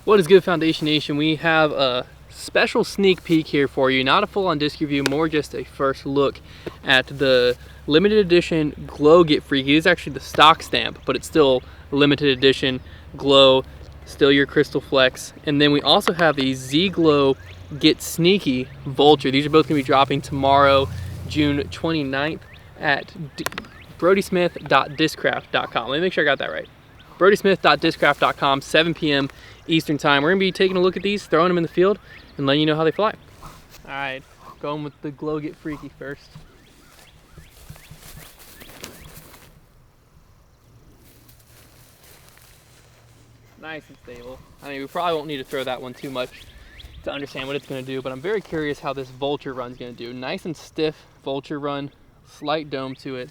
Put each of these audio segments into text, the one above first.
What is good, Foundation Nation? We have a special sneak peek here for you. Not a full-on disc review, more just a first look at the limited edition Glow Get Freaky. It is actually the stock stamp, but it's still a limited edition Glow, still your Crystal Flex. And then we also have the Z Glow Get Sneaky Vulture. These are both going to be dropping tomorrow, June 29th at brodysmith.discraft.com. Let me make sure I got that right. brodysmith.discraft.com, 7 p.m. Eastern time. We're going to be taking a look at these, throwing them in the field, and letting you know how they fly. All right, going with the Glow Get Freaky first. Nice and stable. I mean, we probably won't need to throw that one too much to understand what it's going to do, but I'm very curious how this Vulture run's going to do. Nice and stiff Vulture run, slight dome to it.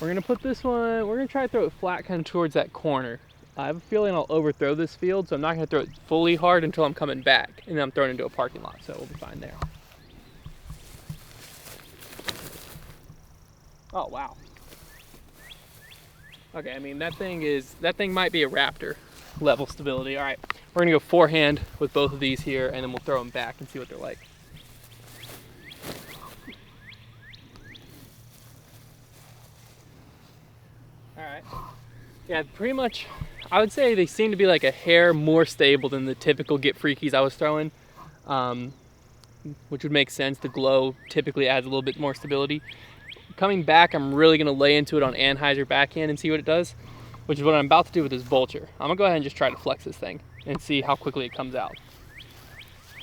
We're going to put this one, we're going to try to throw it flat kind of towards that corner. I have a feeling I'll overthrow this field, so I'm not going to throw it fully hard until I'm coming back, and then I'm throwing into a parking lot, so we'll be fine there. Oh, wow. Okay, I mean, that thing might be a Raptor level stability. All right, we're going to go forehand with both of these here, and then we'll throw them back and see what they're like. All right. Yeah, pretty much, I would say they seem to be like a hair more stable than the typical Get Freakies I was throwing, which would make sense. The Glow typically adds a little bit more stability. Coming back, I'm really going to lay into it on Anheuser backhand and see what it does, which is what I'm about to do with this Vulture. I'm going to go ahead and just try to flex this thing and see how quickly it comes out.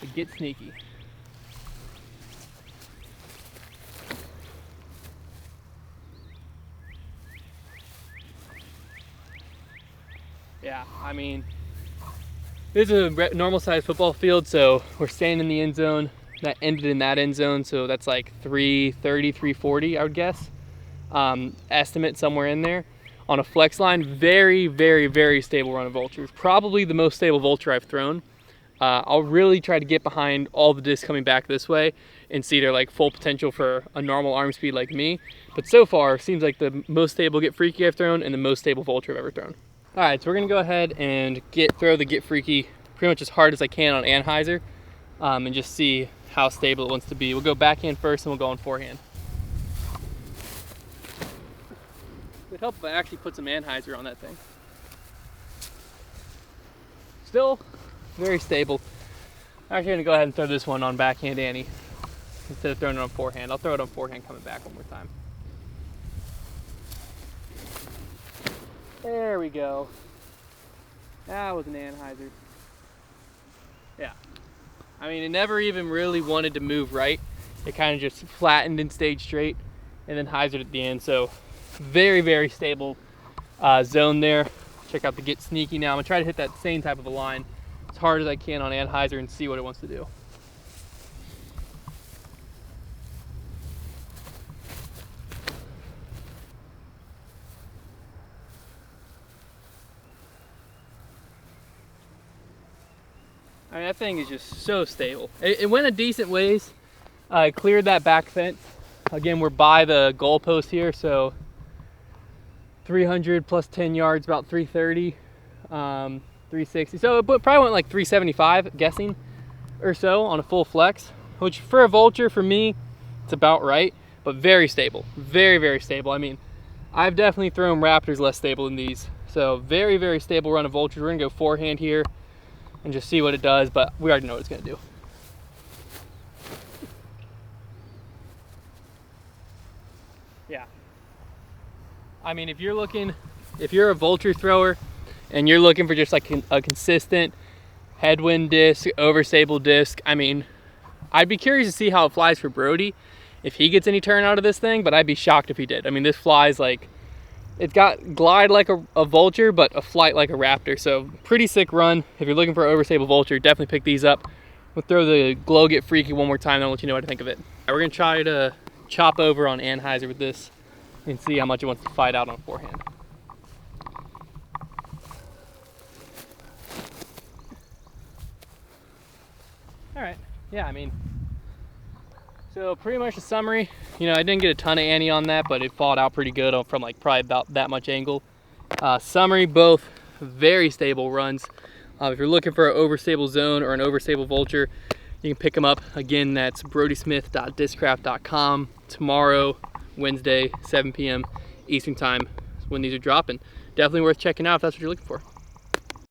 So Get Sneaky. Yeah, I mean, this is a normal sized football field, so we're staying in the end zone. That ended in that end zone, so that's like 330, 340, I would guess. Estimate somewhere in there. On a flex line, very, very, very stable run of vultures. Probably the most stable vulture I've thrown. I'll really try to get behind all the discs coming back this way and see their like full potential for a normal arm speed like me. But so far, seems like the most stable Get Freaky I've thrown and the most stable vulture I've ever thrown. All right, so we're gonna go ahead and throw the Get Freaky pretty much as hard as I can on Anheuser and just see how stable it wants to be. We'll go backhand first and we'll go on forehand. It would help if I actually put some Anheuser on that thing. Still very stable. I'm actually gonna go ahead and throw this one on backhand Annie instead of throwing it on forehand. I'll throw it on forehand coming back one more time. There we go. That was an Anheuser. Yeah. I mean, it never even really wanted to move right. It kind of just flattened and stayed straight and then hyzered at the end. So very, very stable zone there. Check out the Get Sneaky now. I'm gonna try to hit that same type of a line as hard as I can on Anheuser and see what it wants to do. I mean, that thing is just so stable. It went a decent ways. I cleared that back fence. Again, we're by the goalpost here, so 300 plus 10 yards, about 330, 360. So it probably went like 375, guessing, or so on a full flex, which for a vulture, for me, it's about right, but very stable. Very, very stable. I mean, I've definitely thrown Raptors less stable than these. So very, very stable run of vultures. We're gonna go forehand here and just see what it does, but we already know what it's gonna do. Yeah. I mean, if you're a vulture thrower and you're looking for just like a consistent headwind disc, overstable disc, I mean, I'd be curious to see how it flies for Brody if he gets any turn out of this thing, but I'd be shocked if he did. I mean, this flies like, it's got glide like a vulture, but a flight like a Raptor. So pretty sick run. If you're looking for an overstable vulture, definitely pick these up. We'll throw the Glow Get Freaky one more time, and I'll let you know what I think of it. Right, we're gonna try to chop over on Anheuser with this and see how much it wants to fight out on forehand. All right, yeah, I mean, so pretty much a summary. You know, I didn't get a ton of Annie on that, but it fought out pretty good from like probably about that much angle. Summary, both very stable runs. If you're looking for an overstable zone or an overstable vulture, you can pick them up. Again, that's brodysmith.discraft.com. Tomorrow, Wednesday, 7 p.m. Eastern time is when these are dropping. Definitely worth checking out if that's what you're looking for.